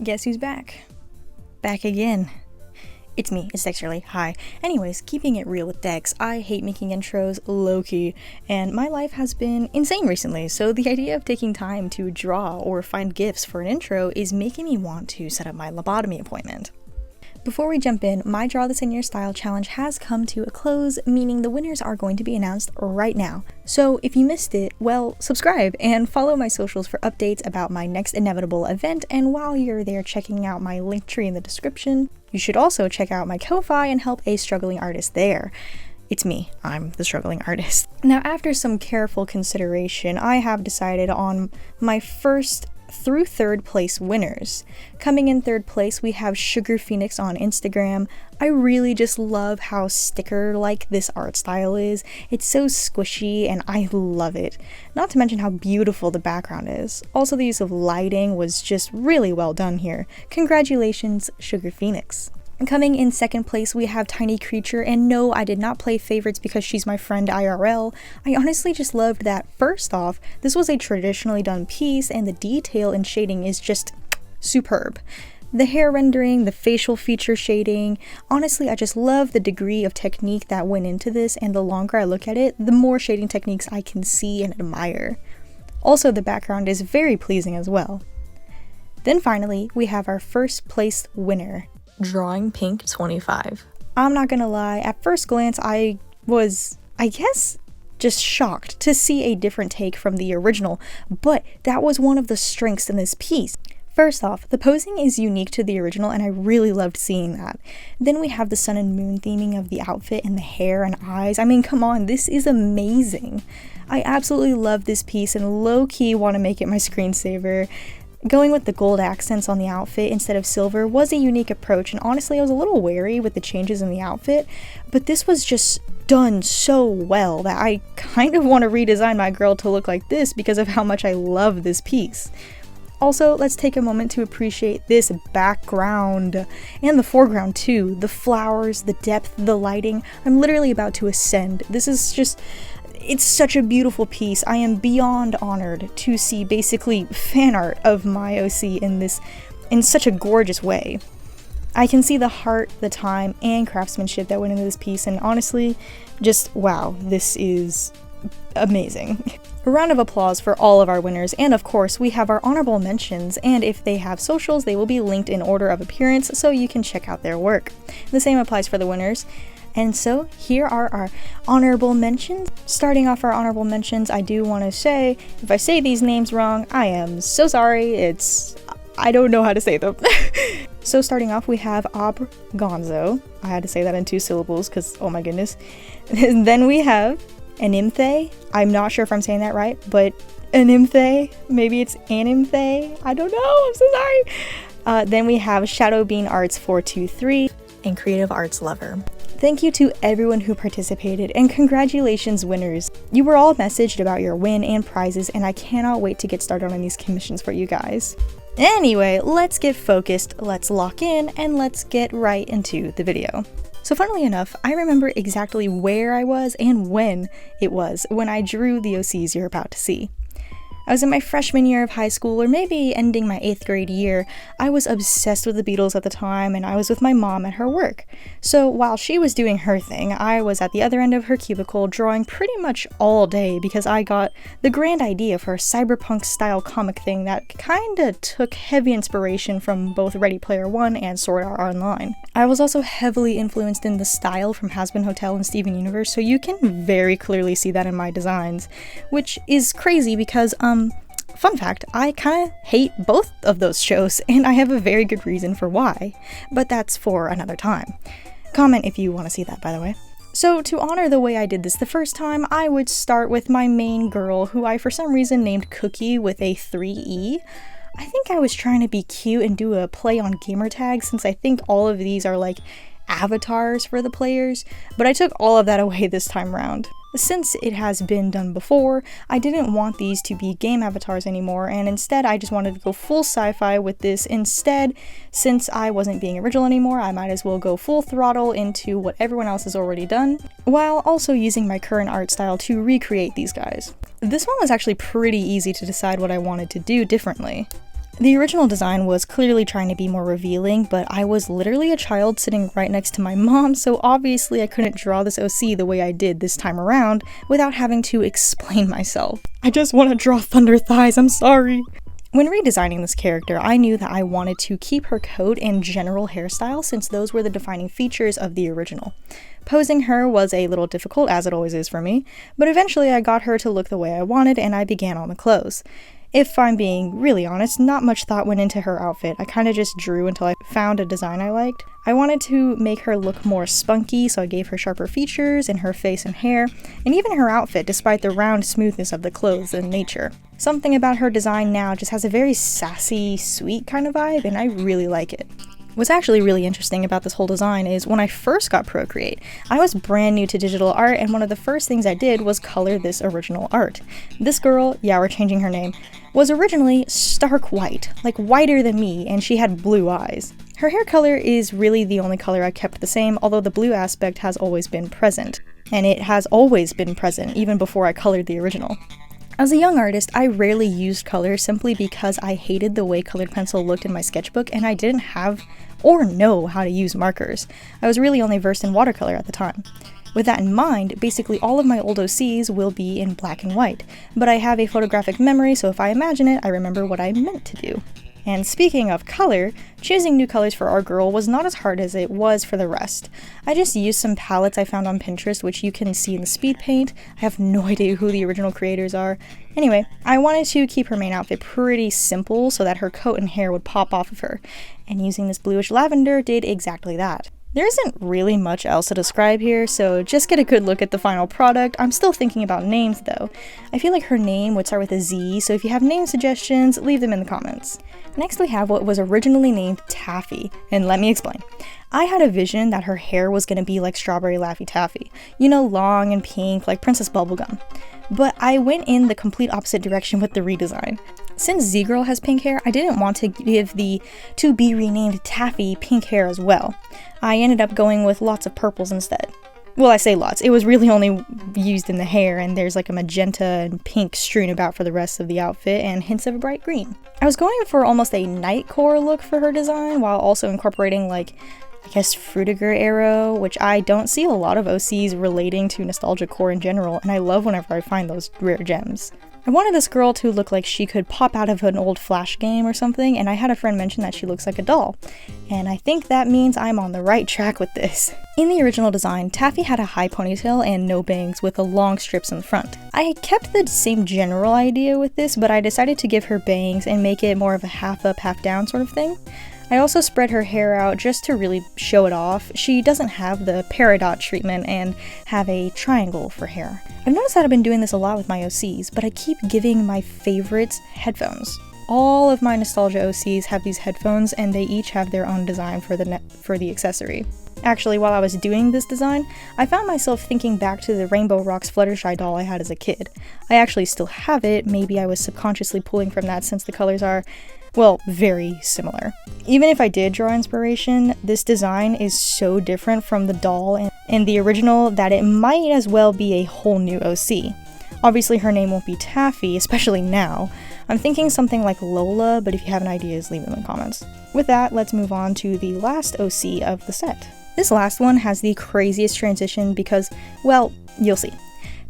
Guess who's back? Back again. It's me, it's Dexterly. Hi. Anyways, keeping it real with Dex, I hate making intros low-key, and my life has been insane recently, so the idea of taking time to draw or find GIFs for an intro is making me want to set up my lobotomy appointment. Before we jump in, my Draw This in Your Style challenge has come to a close, meaning the winners are going to be announced right now. So if you missed it, well, subscribe and follow my socials for updates about my next inevitable event, and while you're there checking out my link tree in the description, you should also check out my Ko-Fi and help a struggling artist there. It's me, I'm the struggling artist. Now, after some careful consideration, I have decided on my first through third place winners. Coming in third place, we have Sugar Phoenix on Instagram. I really just love how sticker-like this art style is. It's so squishy and I love it. Not to mention how beautiful the background is. Also, the use of lighting was just really well done here. Congratulations, Sugar Phoenix. Coming in second place, we have Tiny Creature, and no, I did not play favorites because she's my friend IRL. I honestly just loved that, first off, this was a traditionally done piece, and the detail and shading is just superb. The hair rendering, the facial feature shading, honestly, I just love the degree of technique that went into this, and the longer I look at it, the more shading techniques I can see and admire. Also, the background is very pleasing as well. Then finally, we have our first place winner, Drawing Pink 25. I'm not gonna lie, at first glance I was, I guess, just shocked to see a different take from the original, but that was one of the strengths in this piece. First off, the posing is unique to the original and I really loved seeing that. Then we have the sun and moon theming of the outfit and the hair and eyes. I mean, come on, this is amazing. I absolutely love this piece and low-key want to make it my screensaver. Going with the gold accents on the outfit instead of silver was a unique approach, and honestly I was a little wary with the changes in the outfit, but this was just done so well that I kind of want to redesign my girl to look like this because of how much I love this piece. Also, let's take a moment to appreciate this background, and the foreground too. The flowers, the depth, the lighting. I'm literally about to ascend. This is just... It's such a beautiful piece. I am beyond honored to see basically fan art of my OC in such a gorgeous way. I can see the heart, the time, and craftsmanship that went into this piece, and honestly, just wow, this is amazing. A round of applause for all of our winners, and of course we have our honorable mentions, and if they have socials, they will be linked in order of appearance so you can check out their work. The same applies for the winners. And so here are our honorable mentions. Starting off our honorable mentions, I do want to say, if I say these names wrong, I am so sorry. I don't know how to say them. So starting off, we have Gonzo. I had to say that in 2 syllables because, oh my goodness. Then we have Animthe. I'm not sure if I'm saying that right, but Animthe, maybe it's Animthe. I don't know, I'm so sorry. Then we have Shadowbean Arts 423 and Creative Arts Lover. Thank you to everyone who participated, and congratulations winners! You were all messaged about your win and prizes, and I cannot wait to get started on these commissions for you guys. Anyway, let's get focused, let's lock in, and let's get right into the video. So funnily enough, I remember exactly where I was and when it was when I drew the OCs you're about to see. I was in my freshman year of high school, or maybe ending my 8th grade year. I was obsessed with the Beatles at the time, and I was with my mom at her work. So while she was doing her thing, I was at the other end of her cubicle drawing pretty much all day because I got the grand idea for a cyberpunk-style comic thing that kinda took heavy inspiration from both Ready Player One and Sword Art Online. I was also heavily influenced in the style from Hazbin Hotel and Steven Universe, so you can very clearly see that in my designs, which is crazy because, fun fact, I kinda hate both of those shows, and I have a very good reason for why, but that's for another time. Comment if you want to see that, by the way. So to honor the way I did this the first time, I would start with my main girl, who I for some reason named Cookie with a 3E. I think I was trying to be cute and do a play on gamer tags, since I think all of these are like avatars for the players, but I took all of that away this time around. Since it has been done before, I didn't want these to be game avatars anymore, and instead I just wanted to go full sci-fi with this instead. Since I wasn't being original anymore, I might as well go full throttle into what everyone else has already done, while also using my current art style to recreate these guys. This one was actually pretty easy to decide what I wanted to do differently. The original design was clearly trying to be more revealing, but I was literally a child sitting right next to my mom, so obviously I couldn't draw this OC the way I did this time around without having to explain myself. I just want to draw thunder thighs, I'm sorry. When redesigning this character, I knew that I wanted to keep her coat and general hairstyle since those were the defining features of the original. Posing her was a little difficult, as it always is for me, but eventually I got her to look the way I wanted and I began on the clothes. If I'm being really honest, not much thought went into her outfit. I kind of just drew until I found a design I liked. I wanted to make her look more spunky, so I gave her sharper features in her face and hair, and even her outfit despite the round smoothness of the clothes and nature. Something about her design now just has a very sassy, sweet kind of vibe, and I really like it. What's actually really interesting about this whole design is when I first got Procreate, I was brand new to digital art, and one of the first things I did was color this original art. This girl, yeah, we're changing her name, was originally stark white, like whiter than me, and she had blue eyes. Her hair color is really the only color I kept the same, although the blue aspect has always been present. And it has always been present, even before I colored the original. As a young artist, I rarely used color simply because I hated the way colored pencil looked in my sketchbook and I didn't have or know how to use markers. I was really only versed in watercolor at the time. With that in mind, basically all of my old OCs will be in black and white, but I have a photographic memory, so if I imagine it, I remember what I meant to do. And speaking of color, choosing new colors for our girl was not as hard as it was for the rest. I just used some palettes I found on Pinterest, which you can see in the Speedpaint. I have no idea who the original creators are. Anyway, I wanted to keep her main outfit pretty simple so that her coat and hair would pop off of her, and using this bluish lavender did exactly that. There isn't really much else to describe here, so just get a good look at the final product. I'm still thinking about names though. I feel like her name would start with a Z, so if you have name suggestions, leave them in the comments. Next we have what was originally named Taffy, and let me explain. I had a vision that her hair was going to be like Strawberry Laffy Taffy, you know, long and pink like Princess Bubblegum. But I went in the complete opposite direction with the redesign. Since Z-Girl has pink hair, I didn't want to give the to-be-renamed Taffy pink hair as well. I ended up going with lots of purples instead. Well, I say lots. It was really only used in the hair, and there's like a magenta and pink strewn about for the rest of the outfit, and hints of a bright green. I was going for almost a nightcore look for her design, while also incorporating like, I guess, Frutiger arrow, which I don't see a lot of OCs relating to nostalgia core in general, and I love whenever I find those rare gems. I wanted this girl to look like she could pop out of an old Flash game or something, and I had a friend mention that she looks like a doll. And I think that means I'm on the right track with this. In the original design, Taffy had a high ponytail and no bangs with the long strips in the front. I kept the same general idea with this, but I decided to give her bangs and make it more of a half up, half down sort of thing. I also spread her hair out just to really show it off. She doesn't have the peridot treatment and have a triangle for hair. I've noticed that I've been doing this a lot with my OCs, but I keep giving my favorites headphones. All of my nostalgia OCs have these headphones and they each have their own design for the accessory. Actually, while I was doing this design, I found myself thinking back to the Rainbow Rocks Fluttershy doll I had as a kid. I actually still have it, maybe I was subconsciously pulling from that since the colors are, well, very similar. Even if I did draw inspiration, this design is so different from the doll and the original that it might as well be a whole new OC. Obviously her name won't be Taffy, especially now. I'm thinking something like Lola, but if you have any ideas, leave them in the comments. With that, let's move on to the last OC of the set. This last one has the craziest transition because, well, you'll see.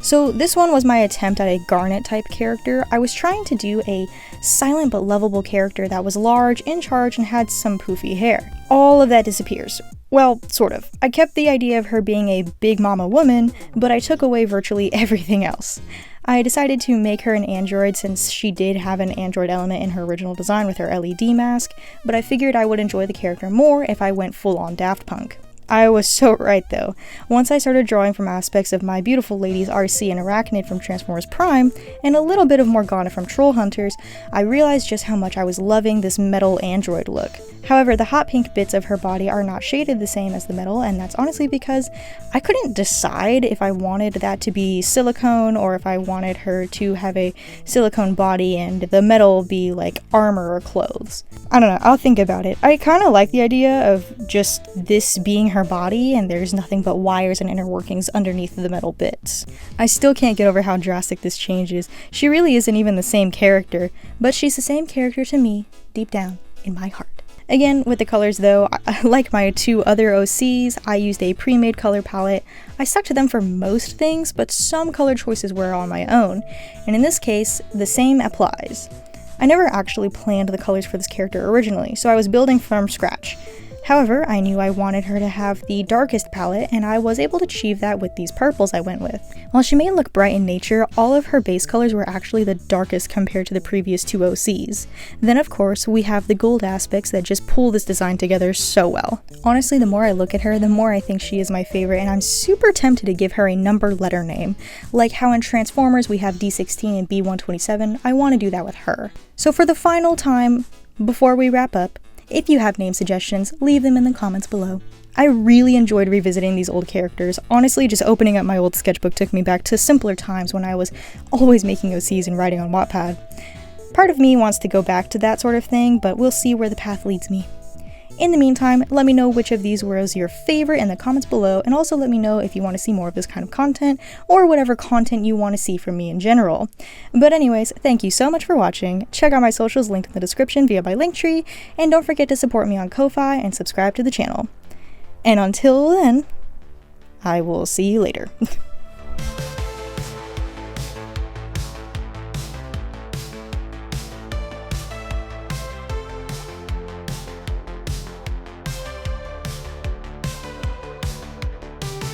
So this one was my attempt at a Garnet type character. I was trying to do a silent but lovable character that was large, in charge, and had some poofy hair. All of that disappears. Well, sort of. I kept the idea of her being a big mama woman, but I took away virtually everything else. I decided to make her an android since she did have an android element in her original design with her LED mask, but I figured I would enjoy the character more if I went full on Daft Punk. I was so right though. Once I started drawing from aspects of my beautiful ladies RC and Arachnid from Transformers Prime, and a little bit of Morgana from Troll Hunters, I realized just how much I was loving this metal android look. However, the hot pink bits of her body are not shaded the same as the metal, and that's honestly because I couldn't decide if I wanted that to be silicone or if I wanted her to have a silicone body and the metal be like armor or clothes. I don't know, I'll think about it. I kind of like the idea of just this being her body and there's nothing but wires and inner workings underneath the metal bits. I still can't get over how drastic this change is. She really isn't even the same character, but she's the same character to me, deep down in my heart. Again, with the colors though, like my two other OCs, I used a pre-made color palette. I stuck to them for most things, but some color choices were on my own, and in this case, the same applies. I never actually planned the colors for this character originally, so I was building from scratch. However, I knew I wanted her to have the darkest palette, and I was able to achieve that with these purples I went with. While she may look bright in nature, all of her base colors were actually the darkest compared to the previous two OCs. Then of course, we have the gold aspects that just pull this design together so well. Honestly, the more I look at her, the more I think she is my favorite, and I'm super tempted to give her a number letter name. Like how in Transformers we have D16 and B127, I want to do that with her. So for the final time, before we wrap up, if you have name suggestions, leave them in the comments below. I really enjoyed revisiting these old characters. Honestly, just opening up my old sketchbook took me back to simpler times when I was always making OCs and writing on Wattpad. Part of me wants to go back to that sort of thing, but we'll see where the path leads me. In the meantime, let me know which of these was your favorite in the comments below, and also let me know if you want to see more of this kind of content, or whatever content you want to see from me in general. But anyways, thank you so much for watching. Check out my socials linked in the description via my Linktree, and don't forget to support me on Ko-Fi and subscribe to the channel. And until then, I will see you later.